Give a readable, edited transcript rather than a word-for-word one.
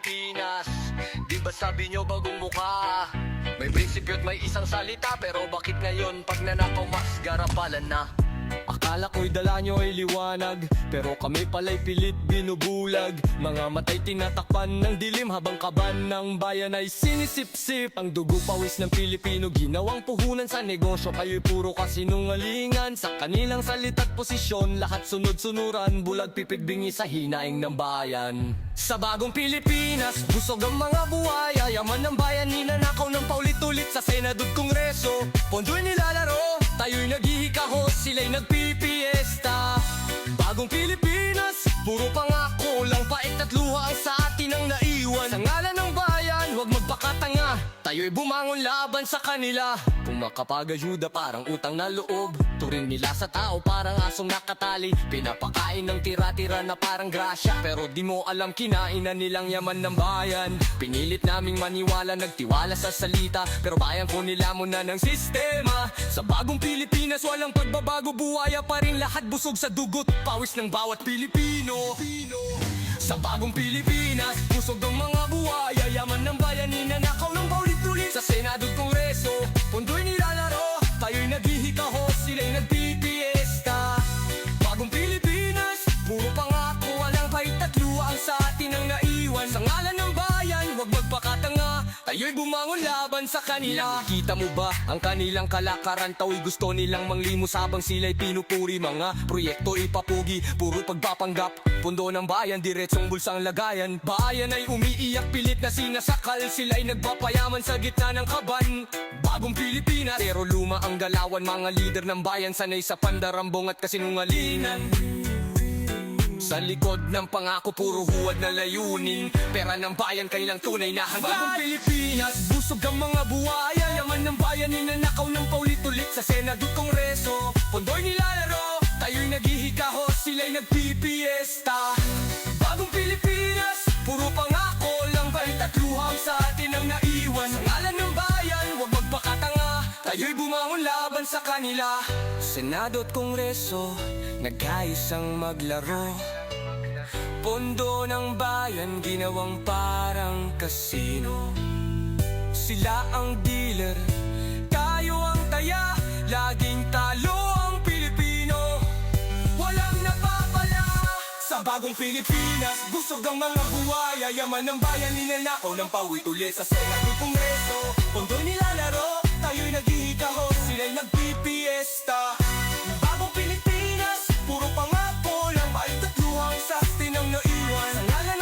Pilipinas. Di ba sabi nyo bagong mukha? May prinsipyo at may isang salita, pero bakit ngayon pag nanakaw mas garapalan na? Akala ko'y dala nyo ay liwanag, pero kami pala'y pilit binubulag. Mga matay tinatakpan ng dilim, habang kaban ng bayan ay sinisip-sip. Ang dugo pawis ng Pilipino ginawang puhunan sa negosyo. Kayo'y puro kasinungalingan, sa kanilang salita't posisyon lahat sunod-sunuran, bulag pipig bingi sa hinaing ng bayan. Sa bagong Pilipinas, busog ang mga buhay, yaman ng bayan ninanakaw ng paulit-ulit sa Senado at Kongreso. Pondo'y nilalaro, tayo'y naghihikahos, sila'y nagpipiesta. Bagong Pilipinas, puro pangako lang, pait at luha ang sa atin ang naiwan. Sa ngalan ng bayan, huwag magpakatanga, tayo'y bumangon laban sa kanila. Kung makapag-ayuda parang utang na loob, turing nila sa tao parang asong nakatali. Pinapakain ng tira-tira na parang grasya, pero di mo alam kinain na nilang yaman ng bayan. Pinilit naming maniwala, nagtiwala sa salita, pero bayan ko nilamon na ng sistema. Sa bagong Pilipinas walang pagbabago, buhaya pa rin lahat, busog sa dugot pawis ng bawat Pilipino. Sa bagong Pilipinas, busog ang mga buhaya, yaman ng bayan ninanakaw ng paulit-ulit sa Senado at Kongreso. Pondo'y nilalaro, tayo'y naghihikahos, sila'y nagpipiesta. Bagong Pilipinas, puro pangako, walang pahit at luha ang sa atin ang naiwan. Sa ngalan ng bayan, huwag magpakatanga, tayo'y bumangon laban sa kanila. Kita mo ba ang kanilang kalakaran? Tao'y gusto nilang manglimos habang sila'y pinupuri. Mga proyekto ipapugi, puro pagpapanggap. Pundo ng bayan, diretsong bulsang lagayan. Bayan ay umiiyak, pilit na sinasakal, sila'y nagpapayaman sa gitna ng kaban. Bagong Pilipinas, pero luma ang galawan. Mga lider ng bayan sanay sa pandarambong at kasinungalingan. Sa likod ng pangako, puro huwad na layunin. Pera ng bayan, kailang tunay na hanggan. Bagong Pilipinas, busog ang mga buhaya, yaman ng bayan ninanakaw ng paulit-ulit sa Senado at Kongreso. Pondo'y nilalaro, tayo'y naghihikahos, sila'y nagpipiesta. Bagong Pilipinas, puro pangako lang, bait at luhang sa atin ang naiwan. Sa ngalan ng bayan, huwag magpakatanga, tayo'y bumangon laban sa kanila. Senado at Kongreso, nagkaisang maglaro. Pondo ng bayan, ginawang parang kasino. Sila ang dealer, tayo ang taya, laging talo ang Pilipino. Walang napapala sa bagong Pilipinas, busog ang mga buhaya, yaman ng bayan ninanakaw ng paulit-ulit sa Senado at Kongreso. Pondo'y nilalaro, tayo'y naghihikahos, sila'y nagpipiesta.